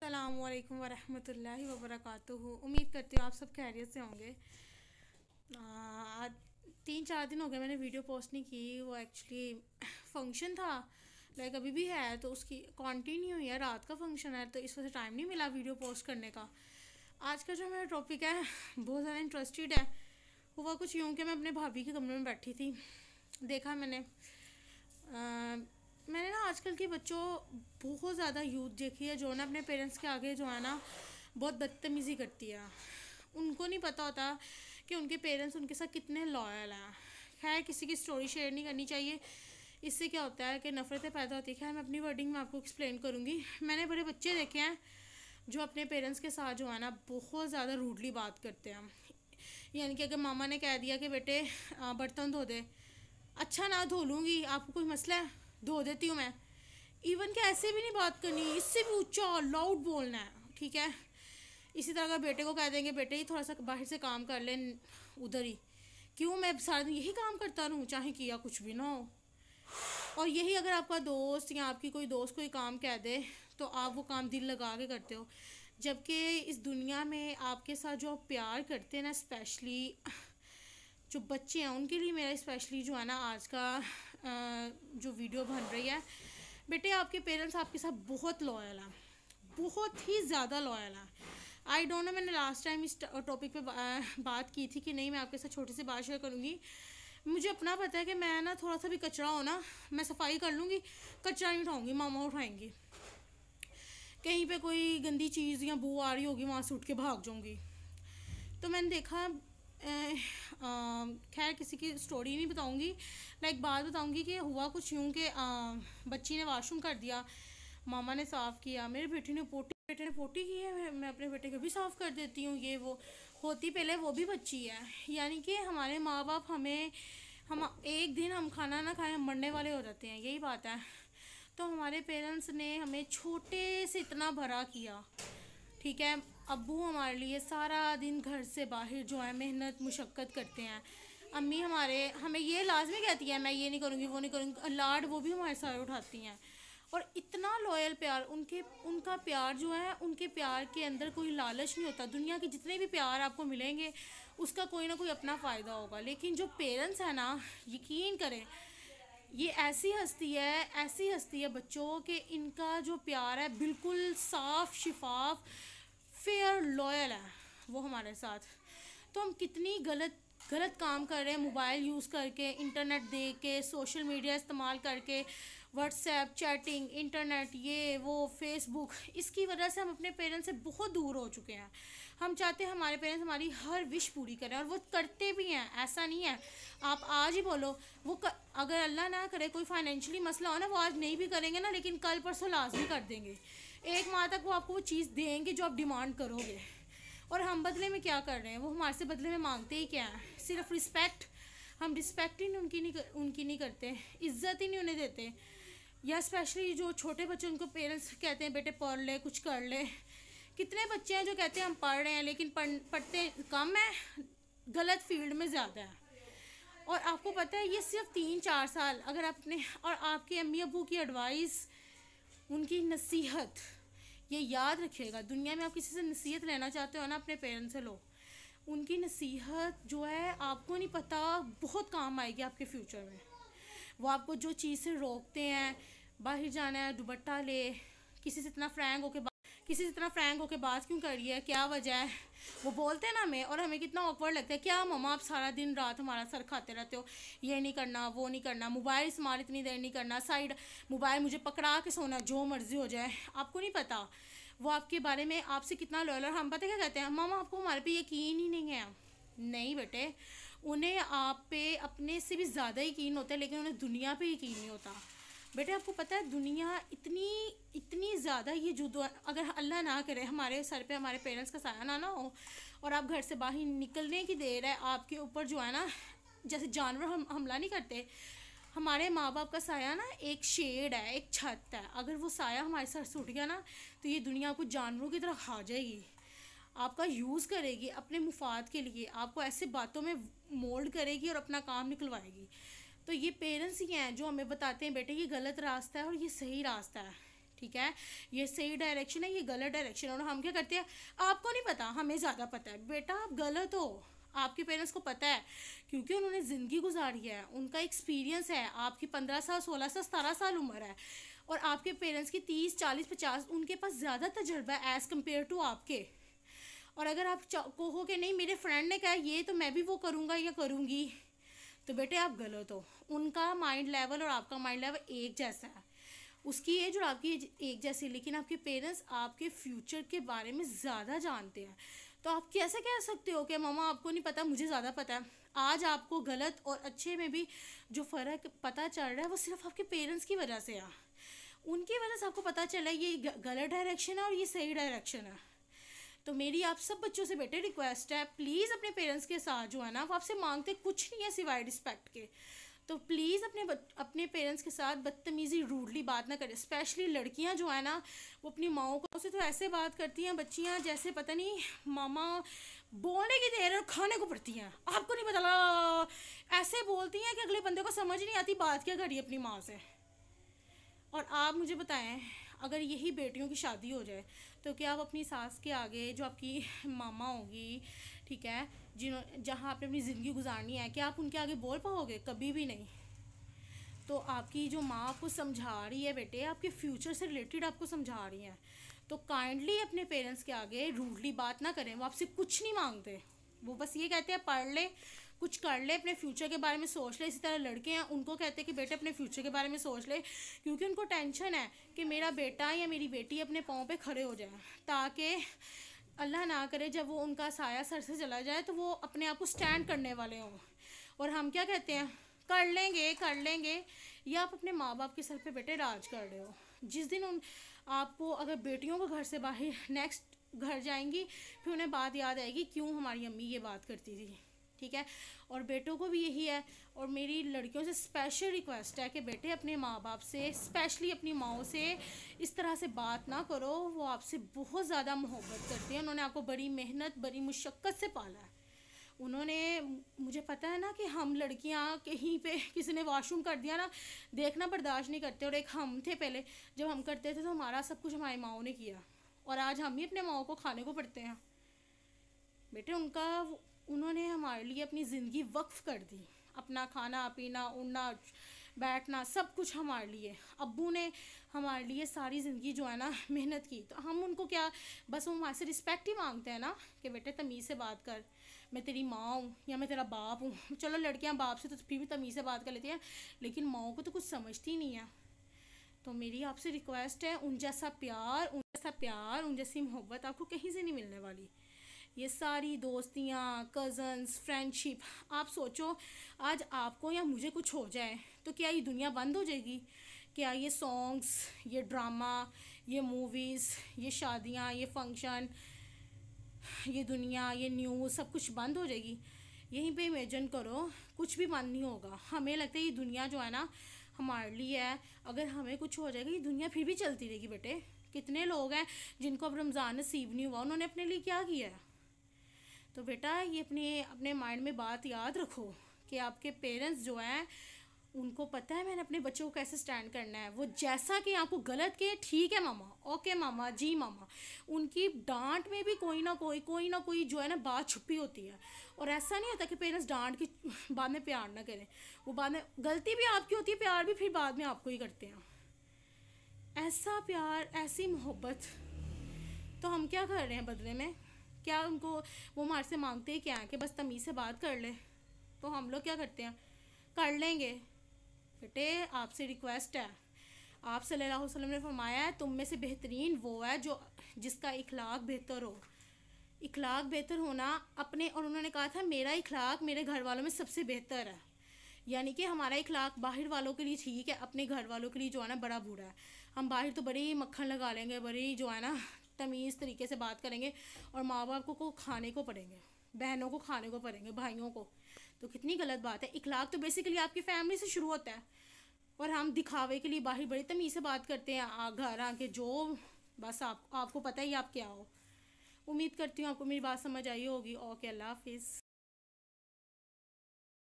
अस्सलामुअलैकुम वरहमतुल्लाहि वबरकातुहू। उम्मीद करती हूँ आप सब खैरियत से होंगे। आज 3-4 दिन हो गए मैंने वीडियो पोस्ट नहीं की। वो एक्चुअली फंक्शन था, लाइक अभी भी है, तो उसकी कंटिन्यू हुई है। रात का फंक्शन है तो इस वजह से टाइम नहीं मिला वीडियो पोस्ट करने का। आज का जो मेरा टॉपिक है बहुत ज़्यादा इंटरेस्टेड है। हुआ कुछ यूँ कि मैं अपने भाभी के कमरे में बैठी थी, देखा मैंने ना आजकल के बच्चों बहुत ज़्यादा यूथ देखी है जो ना अपने पेरेंट्स के आगे जो है ना बहुत बदतमीज़ी करती है। उनको नहीं पता होता कि उनके पेरेंट्स उनके साथ कितने लॉयल हैं। खैर, किसी की स्टोरी शेयर नहीं करनी चाहिए, इससे क्या होता है कि नफ़रतें पैदा होती है। खैर, मैं अपनी वर्डिंग में आपको एक्सप्लेन करूँगी। मैंने बड़े बच्चे देखे हैं जो अपने पेरेंट्स के साथ जो है ना बहुत ज़्यादा रूडली बात करते हैं। यानी कि अगर मामा ने कह दिया कि बेटे बर्तन धो दे, अच्छा ना धो लूँगी, आपको कोई मसला है, धो देती हूँ मैं। इवन कि ऐसे भी नहीं बात करनी, इससे भी ऊंचा लाउड बोलना है, ठीक है। इसी तरह का बेटे को कह देंगे बेटे ही थोड़ा सा बाहर से काम कर ले उधर ही, क्यों मैं सारा दिन यही काम करता रहूँ चाहे किया कुछ भी ना हो। और यही अगर आपका दोस्त या आपकी कोई दोस्त कोई काम कह दे तो आप वो काम दिल लगा के करते हो। जबकि इस दुनिया में आपके साथ जो आप प्यार करते हैं ना, स्पेशली जो बच्चे हैं उनके लिए मेरा स्पेशली जो है ना आज का जो वीडियो बन रही है। बेटे, आपके पेरेंट्स आपके साथ बहुत लॉयल हैं, बहुत ही ज़्यादा लॉयल हैं। आई डोंट नो, मैंने लास्ट टाइम इस टॉपिक पे बात की थी कि नहीं, मैं आपके साथ छोटी सी बात शेयर करूँगी। मुझे अपना पता है कि मैं ना थोड़ा सा भी कचरा हो ना, मैं सफाई कर लूँगी, कचरा नहीं उठाऊँगी, मामा उठाएंगी। कहीं पे कोई गंदी चीज़ या बू आ रही होगी, वहाँ से उठ के भाग जाऊँगी। तो मैंने देखा, खैर किसी की स्टोरी नहीं बताऊंगी, लाइक बात बताऊंगी कि हुआ कुछ यूँ कि बच्ची ने वाशरूम कर दिया, मामा ने साफ़ किया, मेरे बेटे ने पोटी की है, मैं अपने बेटे को भी साफ़ कर देती हूँ। ये वो होती पहले वो भी बच्ची है। यानी कि हमारे माँ बाप हम एक दिन हम खाना ना खाएं हम मरने वाले हो जाते हैं, यही बात है। तो हमारे पेरेंट्स ने हमें छोटे से इतना बड़ा किया, ठीक है। अब्बू हमारे लिए सारा दिन घर से बाहर जो है मेहनत मुशक्क़त करते हैं। अम्मी हमारे हमें ये लाजमी कहती है मैं ये नहीं करूँगी वो नहीं करूँगी, लाड वो भी हमारे सारे उठाती हैं। और इतना लॉयल प्यार उनका प्यार जो है, उनके प्यार के अंदर कोई लालच नहीं होता। दुनिया के जितने भी प्यार आपको मिलेंगे उसका कोई ना कोई अपना फ़ायदा होगा, लेकिन जो पेरेंट्स हैं ना, यकीन करें, ये ऐसी हस्ती है बच्चों के, इनका जो प्यार है बिल्कुल साफ शिफाफ फेयर लॉयल है वो हमारे साथ। तो हम कितनी गलत गलत काम कर रहे हैं मोबाइल यूज़ करके, इंटरनेट देख के, सोशल मीडिया इस्तेमाल करके, व्हाट्सएप चैटिंग, इंटरनेट, ये वो फेसबुक, इसकी वजह से हम अपने पेरेंट्स से बहुत दूर हो चुके हैं। हम चाहते हैं हमारे पेरेंट्स हमारी हर विश पूरी करें, और वो करते भी हैं, ऐसा नहीं है। आप आज ही बोलो अगर अल्लाह ना करे कोई फाइनेंशियली मसला हो ना, वो आज नहीं भी करेंगे ना, लेकिन कल परसों लाजमी कर देंगे। 1 माह तक वो आपको वो चीज़ देंगे जो आप डिमांड करोगे। और हम बदले में क्या कर रहे हैं, वो हमारे से बदले में मांगते ही क्या है, सिर्फ रिस्पेक्ट। हम रिस्पेक्ट ही उनकी नहीं करते, इज्जत ही नहीं उन्हें देते। या स्पेशली जो छोटे बच्चे, उनको पेरेंट्स कहते हैं बेटे पढ़ ले, कुछ कर ले। कितने बच्चे हैं जो कहते हैं हम पढ़ रहे हैं, लेकिन पढ़ते कम है, गलत फील्ड में ज़्यादा है। और आपको पता है ये सिर्फ 3-4 साल, अगर अपने और आपके अम्मी अबू की एडवाइस, उनकी नसीहत, ये याद रखिएगा। दुनिया में आप किसी से नसीहत लेना चाहते हो ना, अपने पेरेंट्स से लो। उनकी नसीहत जो है आपको नहीं पता बहुत काम आएगी आपके फ्यूचर में। वो आपको जो चीज़ से रोकते हैं, बाहर जाना है दुपट्टा ले, किसी से इतना फ्रैंक होके बात क्यों कर रही है, क्या वजह है, वो बोलते हैं ना हमें, और हमें कितना ऑकवर्ड लगता है। क्या मम्मा आप सारा दिन रात हमारा सर खाते रहते हो, ये नहीं करना वो नहीं करना, मोबाइल इस्तेमाल इतनी देर नहीं करना, साइड मोबाइल मुझे पकड़ा के सोना, जो मर्जी हो जाए। आपको नहीं पता वो आपके बारे में आपसे कितना लॉयल। और हम पता क्या कहते हैं, मामा आपको हमारे पे यकीन ही नहीं है। नहीं बेटे, उन्हें आप पे अपने से भी ज़्यादा यकीन होता है, लेकिन उन्हें दुनिया पे यकीन नहीं होता। बेटे आपको पता है दुनिया इतनी ज़्यादा, ये जो अगर अल्लाह ना करे हमारे सर पे हमारे पेरेंट्स का साया ना हो, और आप घर से बाहर निकलने की देर है, आपके ऊपर जो है ना, जैसे जानवर हमला नहीं करते, हमारे माँ बाप का साया ना एक शेड है, एक छत है। अगर वो साया हमारे सर से उठ गया ना, तो ये दुनिया आपको जानवरों की तरह खा जाएगी, आपका यूज़ करेगी अपने मुफाद के लिए, आपको ऐसे बातों में मोल्ड करेगी और अपना काम निकलवाएगी। तो ये पेरेंट्स ही हैं जो हमें बताते हैं बेटे ये गलत रास्ता है और ये सही रास्ता है, ठीक है, ये सही डायरेक्शन है, ये गलत डायरेक्शन है। और हम क्या करते हैं, आपको नहीं पता, हमें ज़्यादा पता है। बेटा आप गलत हो, आपके पेरेंट्स को पता है, क्योंकि उन्होंने ज़िंदगी गुजारी है, उनका एक्सपीरियंस है। आपकी 15 साल, 16 साल, 17 साल उम्र है, और आपके पेरेंट्स की 30, 40, 50, उनके पास ज़्यादा तजर्बा है एज़ कम्पेयर टू आपके। और अगर आप कहो कि नहीं मेरे फ्रेंड ने कहा ये तो मैं भी वो करूँगा या करूँगी, तो बेटे आप गलत हो। उनका माइंड लेवल और आपका माइंड लेवल एक जैसा है, उसकी एज और आपकी एज एक जैसी, लेकिन आपके पेरेंट्स आपके फ्यूचर के बारे में ज़्यादा जानते हैं। तो आप कैसे कह सकते हो कि मामा आपको नहीं पता, मुझे ज़्यादा पता है। आज आपको गलत और अच्छे में भी जो फ़र्क पता चल रहा है वो सिर्फ आपके पेरेंट्स की वजह से है। उनकी वजह से आपको पता चला ये गलत डायरेक्शन है और ये सही डायरेक्शन है। तो मेरी आप सब बच्चों से बेटे रिक्वेस्ट है, प्लीज़ अपने पेरेंट्स के साथ जो है ना, वो आपसे मांगते कुछ नहीं है सिवाय रिस्पेक्ट के। तो प्लीज़ अपने पेरेंट्स के साथ बदतमीज़ी रूडली बात ना करें। स्पेशली लड़कियां जो है ना, वो अपनी माओ को से तो ऐसे बात करती हैं बच्चियां जैसे पता नहीं मामा बोलने की देर है खाने को पड़ती हैं। आपको नहीं पता, ऐसे बोलती हैं कि अगले बंदे को समझ नहीं आती बात क्या करी अपनी माँ से। और आप मुझे बताएं, अगर यही बेटियों की शादी हो जाए तो क्या आप अपनी सास के आगे, जो आपकी मामा होगी, ठीक है, जहाँ आपने अपनी ज़िंदगी गुजारनी है, क्या आप उनके आगे बोल पाओगे? कभी भी नहीं। तो आपकी जो माँ आपको समझा रही है बेटे, आपके फ्यूचर से रिलेटेड आपको समझा रही हैं, तो काइंडली अपने पेरेंट्स के आगे रूडली बात ना करें। वो आपसे कुछ नहीं मांगते, वो बस ये कहते हैं पढ़ ले, कुछ कर ले, अपने फ्यूचर के बारे में सोच ले। इसी तरह लड़के हैं, उनको कहते हैं कि बेटे अपने फ्यूचर के बारे में सोच ले, क्योंकि उनको टेंशन है कि मेरा बेटा या मेरी बेटी अपने पाँव पे खड़े हो जाए, ताकि अल्लाह ना करे जब वो उनका साया सर से चला जाए तो वो अपने आप को स्टैंड करने वाले हों। और हम क्या कहते हैं, कर लेंगे कर लेंगे। या आप अपने माँ बाप के सर पे बेटे राज कर रहे हो। जिस दिन आपको अगर बेटियों को घर से बाहर नेक्स्ट घर जाएंगी, फिर उन्हें बात याद आएगी क्यों हमारी अम्मी ये बात करती थी, ठीक है। और बेटों को भी यही है। और मेरी लड़कियों से स्पेशल रिक्वेस्ट है कि बेटे अपने माँ बाप से, स्पेशली अपनी माओ से इस तरह से बात ना करो। वो आपसे बहुत ज़्यादा मोहब्बत करती हैं, उन्होंने आपको बड़ी मेहनत, बड़ी मुशक्क़त से पाला है। उन्होंने, मुझे पता है ना कि हम लड़कियां कहीं पे किसी ने वॉशरूम कर दिया ना, देखना बर्दाश्त नहीं करते। और एक हम थे पहले, जब हम करते थे तो हमारा सब कुछ हमारी माओ ने किया, और आज हम ही अपने माओ को खाने को पड़ते हैं। बेटे उन्होंने हमारे लिए अपनी ज़िंदगी वक्फ कर दी, अपना खाना पीना, उड़ना बैठना सब कुछ हमारे लिए। अब्बू ने हमारे लिए सारी ज़िंदगी जो है ना मेहनत की, तो हम उनको क्या, बस वो हमारे से रिस्पेक्ट ही मांगते हैं ना कि बेटे तमीज़ से बात कर, मैं तेरी माँ हूँ या मैं तेरा बाप हूँ। चलो लड़कियाँ बाप से तो फिर भी तमीज़ से बात कर लेती हैं, लेकिन माँ को तो कुछ समझती नहीं है। तो मेरी आपसे रिक्वेस्ट है, उन जैसा प्यार, उन जैसी मोहब्बत आपको कहीं से नहीं मिलने वाली। ये सारी दोस्तियाँ, कज़न्स, फ्रेंडशिप, आप सोचो आज आपको या मुझे कुछ हो जाए तो क्या ये दुनिया बंद हो जाएगी? क्या ये सॉन्ग्स, ये ड्रामा, ये मूवीज़, ये शादियाँ, ये फंक्शन, ये दुनिया, ये न्यूज़ सब कुछ बंद हो जाएगी? यहीं पे इमेजिन करो, कुछ भी बंद नहीं होगा। हमें लगता है ये दुनिया जो है ना हमारे लिए है, अगर हमें कुछ हो जाएगा ये दुनिया फिर भी चलती रहेगी। बेटे कितने लोग हैं जिनको अब रमज़ान नसीब नहीं हुआ, उन्होंने अपने लिए क्या किया है? तो बेटा ये अपने माइंड में बात याद रखो कि आपके पेरेंट्स जो हैं उनको पता है मैंने अपने बच्चों को कैसे स्टैंड करना है। वो जैसा कि आपको गलत किए, ठीक है मामा, ओके मामा जी मामा, उनकी डांट में भी कोई ना कोई जो है ना बात छुपी होती है। और ऐसा नहीं होता कि पेरेंट्स डांट के बाद में प्यार ना करें, वो बाद में गलती भी आपकी होती है, प्यार भी फिर बाद में आपको ही करते हैं। ऐसा प्यार, ऐसी मोहब्बत, तो हम क्या कर रहे हैं बदले में? क्या उनको, वो हमारे से मांगते हैं क्या है कि बस तमीज़ से बात कर ले, तो हम लोग क्या करते हैं, कर लेंगे। बेटे आपसे रिक्वेस्ट है, आप सल्लल्लाहु अलैहि वसल्लम ने फरमाया है तुम में से बेहतरीन वो है जो जिसका इखलाक बेहतर हो। इखलाक बेहतर होना अपने, और उन्होंने कहा था मेरा इखलाक मेरे घर वालों में सबसे बेहतर है। यानी कि हमारा इखलाक बाहर वालों के लिए ठीक है, अपने घर वालों के लिए जो है ना बड़ा बुरा है। हम बाहर तो बड़ी मक्खन लगा लेंगे, बड़ी जो है ना तमीज़ तरीके से बात करेंगे, और माँ बाप को खाने को पड़ेंगे, बहनों को खाने को पड़ेंगे, भाइयों को। तो कितनी गलत बात है। इखलाक तो बेसिकली आपकी फैमिली से शुरू होता है, और हम दिखावे के लिए बाहर बड़ी तमीज़ से बात करते हैं घर आके, जो बस आपको पता ही आप क्या हो। उम्मीद करती हूँ आपको मेरी बात समझ आई होगी। ओके, अल्लाह हाफिज़।